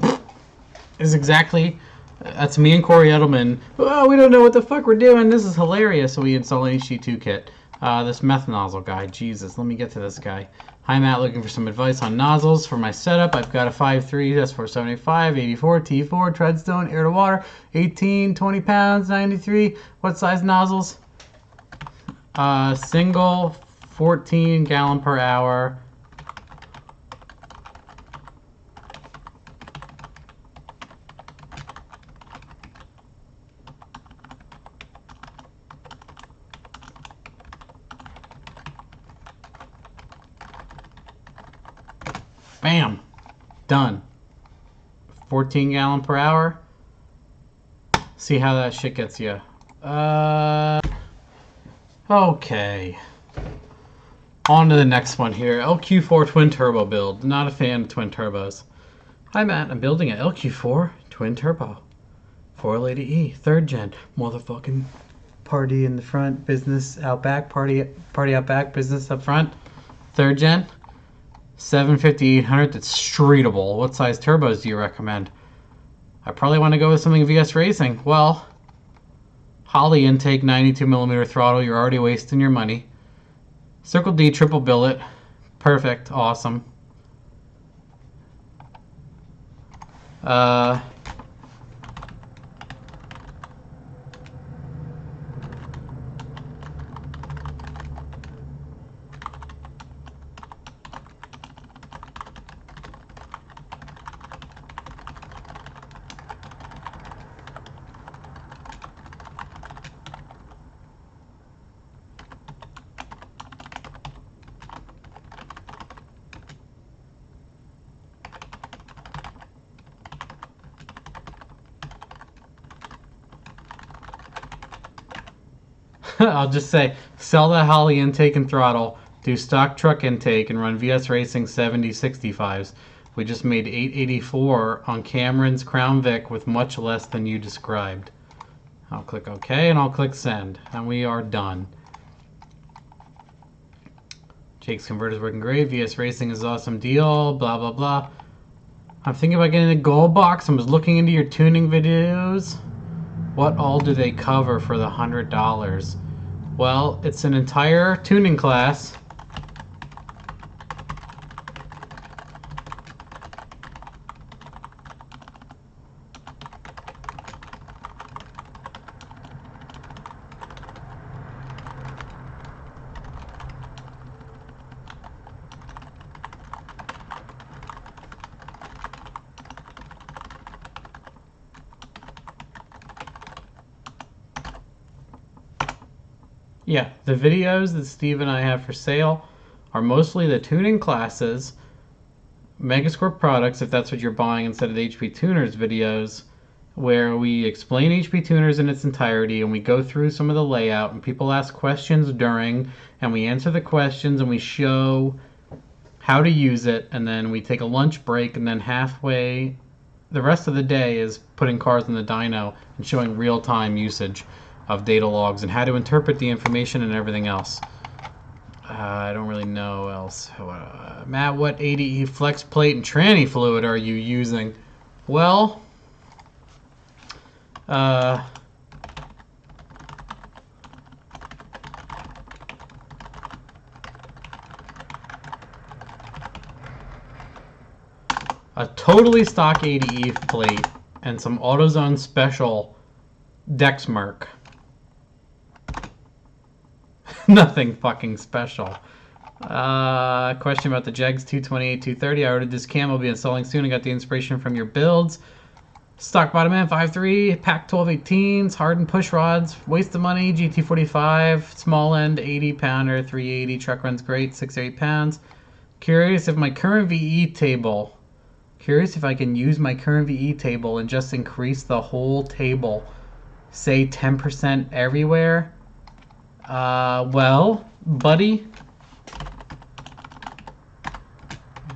is exactly... That's me and Corey Edelman. Oh, we don't know what the fuck we're doing. This is hilarious. So we install an HG2 kit. This meth nozzle guy. Jesus, let me get to this guy. Hi, Matt. Looking for some advice on nozzles for my setup. I've got a 5.3 S475, 84, T4, treadstone, air to water, 18, 20 pounds, 93. What size nozzles? Single, 14 gallon per hour. Bam! Done. 14 gallon per hour. See how that shit gets you. Okay. On to the next one here. LQ4 twin turbo build. Not a fan of twin turbos. Hi Matt, I'm building an LQ4 twin turbo. 480E, 3rd gen. Motherfucking party in the front, business out back, party out back, business up front. 3rd gen. 750, 800, that's streetable. What size turbos do you recommend? I probably want to go with something VS Racing. Well, Holley intake, 92mm throttle, you're already wasting your money. Circle D triple billet, perfect, awesome. I'll just say, sell that Holley intake and throttle, do stock truck intake, and run VS Racing 7065s. We just made 884 on Cameron's Crown Vic with much less than you described. I'll click OK, and I'll click Send, and we are done. Jake's converter's working great. VS Racing is an awesome deal, blah, blah, blah. I'm thinking about getting a gold box. I was looking into your tuning videos. What all do they cover for the $100? Well, it's an entire tuning class. Yeah, the videos that Steve and I have for sale are mostly the tuning classes, Megascore products, if that's what you're buying, instead of the HP Tuners videos, where we explain HP Tuners in its entirety and we go through some of the layout and people ask questions during and we answer the questions and we show how to use it, and then we take a lunch break, and then halfway the rest of the day is putting cars in the dyno and showing real-time usage of data logs and how to interpret the information and everything else. I don't really know else. Matt, what ADE flex plate and tranny fluid are you using? Well, a totally stock ADE plate and some AutoZone special Dexmark. Nothing fucking special. Question about the Jegs 228, 230. I ordered this cam. I'll be installing soon. I got the inspiration from your builds. Stock bottom end 5.3, pack 1218s, hardened push rods, waste of money, GT45, small end 80 pounder, 380, truck runs great, 6 or 8 pounds. Curious if I can use my current VE table and just increase the whole table, say 10% everywhere. Well, buddy,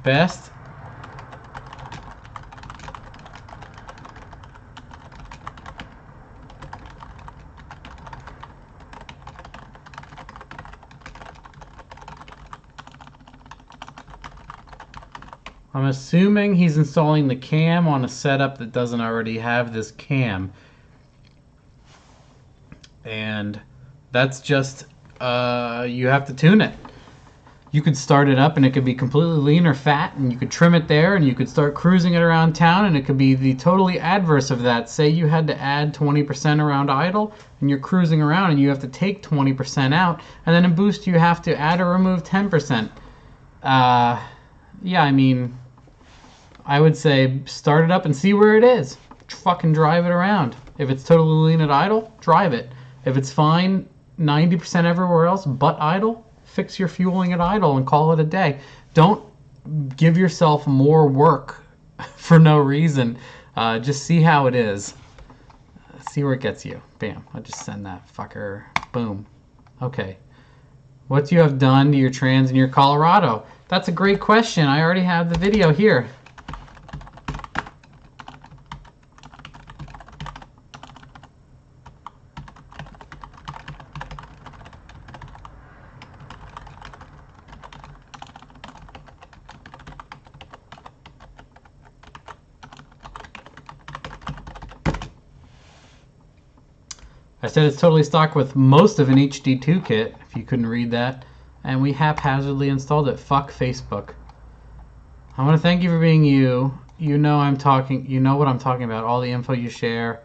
best. I'm assuming he's installing the cam on a setup that doesn't already have this cam. And that's just, you have to tune it. You could start it up and it could be completely lean or fat, and you could trim it there, and you could start cruising it around town, and it could be the totally adverse of that. Say you had to add 20% around idle, and you're cruising around and you have to take 20% out, and then in boost you have to add or remove 10%. Yeah, I mean, I would say start it up and see where it is. Fucking drive it around. If it's totally lean at idle, drive it. If it's fine 90% everywhere else but idle, fix your fueling at idle and call it a day. Don't give yourself more work for no reason. Just see how it is. See where it gets you. Bam. I'll just send that fucker. Boom. Okay. What you have done to your trans in your Colorado? That's a great question. I already have the video here. I said it's totally stocked with most of an HD2 kit, if you couldn't read that, and we haphazardly installed it. Fuck Facebook. I want to thank you for being you. You know what I'm talking about. All the info you share.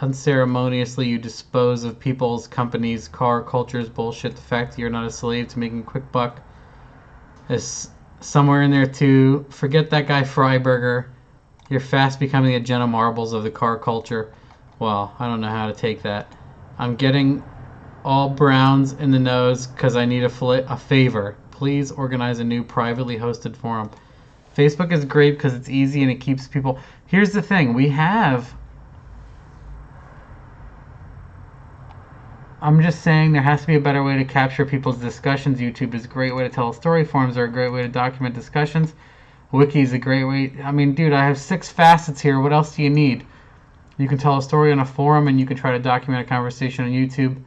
Unceremoniously you dispose of people's, companies, car, cultures, bullshit. The fact that you're not a slave to making a quick buck is somewhere in there too. Forget that guy Freiberger. You're fast becoming a Jenna Marbles of the car culture. Well, I don't know how to take that. I'm getting all browns in the nose because I need a favor. Please organize a new privately hosted forum. Facebook is great because it's easy and it keeps people... Here's the thing. I'm just saying there has to be a better way to capture people's discussions. YouTube is a great way to tell a story. Forums are a great way to document discussions. Wiki is a great way... I mean, dude, I have 6 facets here. What else do you need? You can tell a story on a forum, and you can try to document a conversation on YouTube.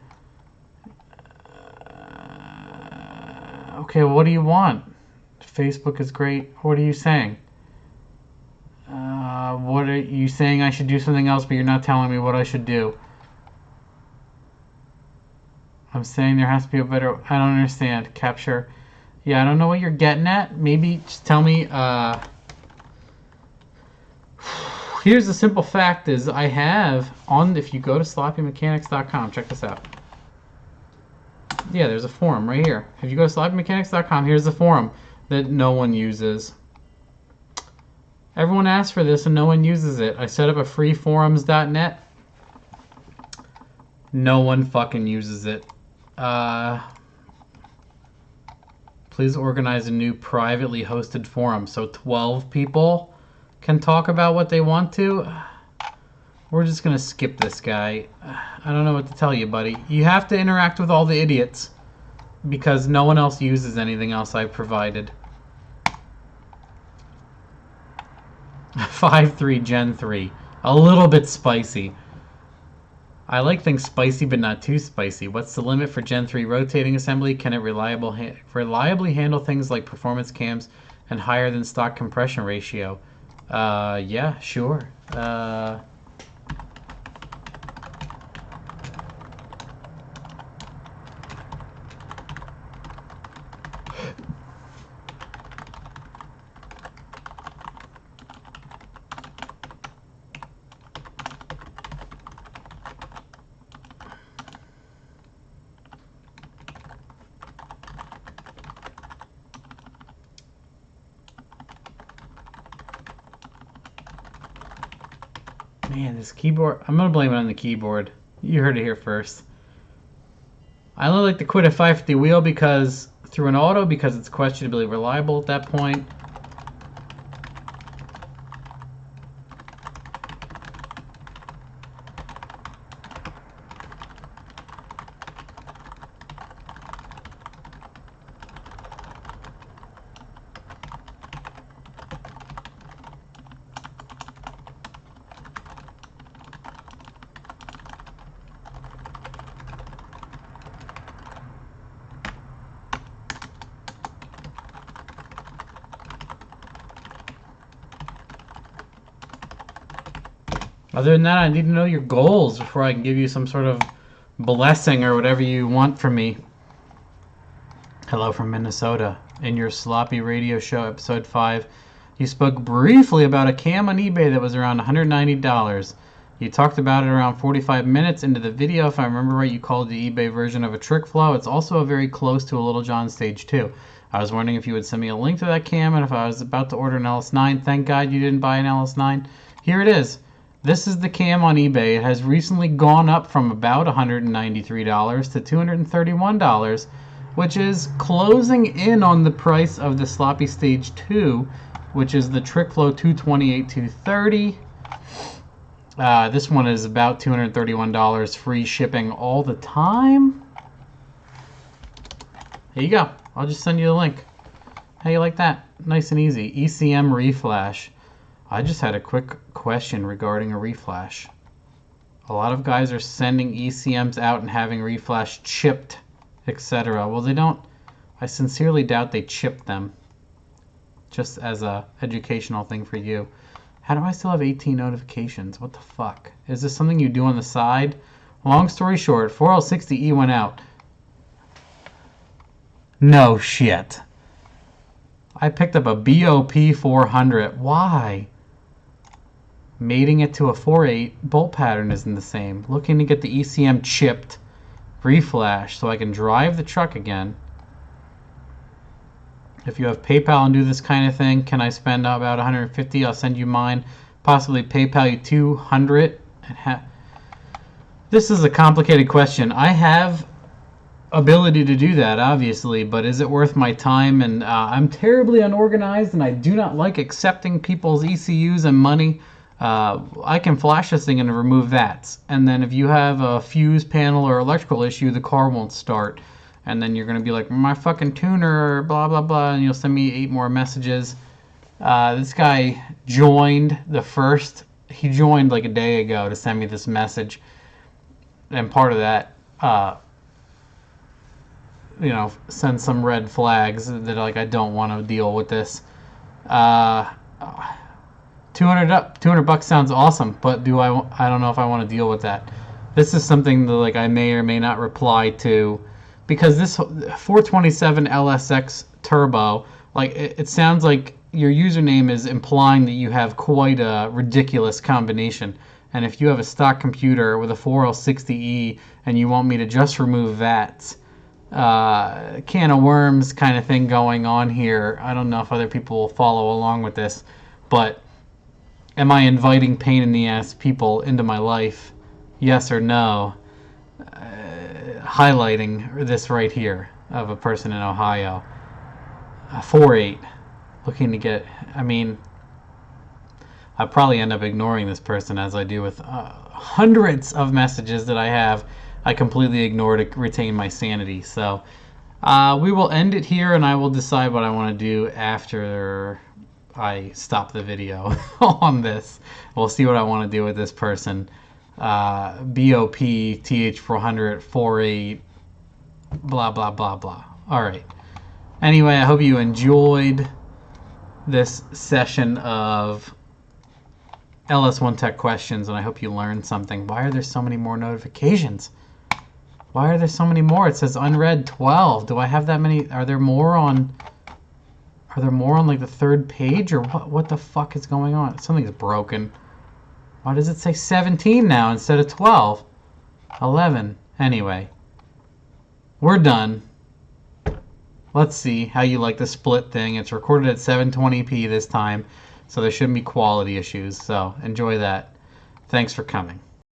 Okay, well, what do you want? Facebook is great. What are you saying? What are you saying? I should do something else, but you're not telling me what I should do. I'm saying there has to be a better... I don't understand. Capture. Yeah, I don't know what you're getting at. Maybe just tell me... Here's the simple fact is I have on, if you go to sloppymechanics.com, check this out. Yeah, there's a forum right here. If you go to sloppymechanics.com, here's the forum that no one uses. Everyone asks for this and no one uses it. I set up a free forums.net. No one fucking uses it. Please organize a new privately hosted forum so 12 people can talk about what they want to. We're just gonna skip this guy. I don't know what to tell you, buddy. You have to interact with all the idiots because no one else uses anything else I've provided. 5.3 Gen 3. A little bit spicy. I like things spicy but not too spicy. What's the limit for Gen 3 rotating assembly? Can it reliably handle things like performance cams and higher than stock compression ratio? Yeah, sure. Man, this keyboard, I'm going to blame it on the keyboard. You heard it here first. I only like to quit a 550 wheel because, through an auto, because it's questionably reliable at that point. Other than that, I need to know your goals before I can give you some sort of blessing or whatever you want from me. Hello from Minnesota. In your sloppy radio show, episode 5, you spoke briefly about a cam on eBay that was around $190. You talked about it around 45 minutes into the video. If I remember right, you called the eBay version of a trick flow. It's also very close to a Little John Stage 2. I was wondering if you would send me a link to that cam, and if I was about to order an ls9. Thank God you didn't buy an ls9. Here it is. This is the cam on eBay. It has recently gone up from about $193 to $231, which is closing in on the price of the Sloppy Stage 2, which is the TrickFlow 228-230. This one is about $231, free shipping all the time. Here you go. I'll just send you the link. How you like that? Nice and easy. ECM reflash. I just had a quick question regarding a reflash. A lot of guys are sending ECMs out and having reflash chipped, etc. Well, they don't. I sincerely doubt they chipped them. Just as a educational thing for you. How do I still have 18 notifications? What the fuck? Is this something you do on the side? Long story short, 4L60E went out. No shit. I picked up a BOP 400. Why? Mating it to a 4.8 bolt pattern isn't the same. Looking to get the ECM chipped, reflash, so I can drive the truck again. If you have PayPal and do this kind of thing, can I spend about $150? I'll send you mine. Possibly PayPal you 200. This is a complicated question. I have ability to do that, obviously, but is it worth my time? And I'm terribly unorganized, and I do not like accepting people's ECUs and money. I can flash this thing and remove that, and then if you have a fuse panel or electrical issue, the car won't start, and then you're gonna be like, my fucking tuner, blah blah blah, and you'll send me 8 more messages. This guy joined he joined like a day ago to send me this message, and part of that send some red flags that like I don't want to deal with this. 200 bucks sounds awesome, but I don't know if I want to deal with that. This is something that like I may or may not reply to, because this 427 LSX turbo, like it sounds like your username is implying that you have quite a ridiculous combination. And if you have a stock computer with a 4L60E and you want me to just remove that, can of worms kind of thing going on here. I don't know if other people will follow along with this, but am I inviting pain in the ass people into my life? Yes or no? Highlighting this right here of a person in Ohio. 4.8. Looking to get, I'll probably end up ignoring this person, as I do with hundreds of messages that I have. I completely ignore to retain my sanity. So we will end it here, and I will decide what I want to do after I stop the video on this. We'll see what I want to do with this person. BOP, TH400, 48, blah, blah, blah, blah. All right. Anyway, I hope you enjoyed this session of ls1 Tech questions, and I hope you learned something. Why are there so many more notifications? Why are there so many more? It says unread 12. Do I have that many? Are there more on like the third page, or what the fuck is going on? Something's broken. Why does it say 17 now instead of 12? 11. Anyway, we're done. Let's see how you like the split thing. It's recorded at 720p this time, so there shouldn't be quality issues. So enjoy that. Thanks for coming.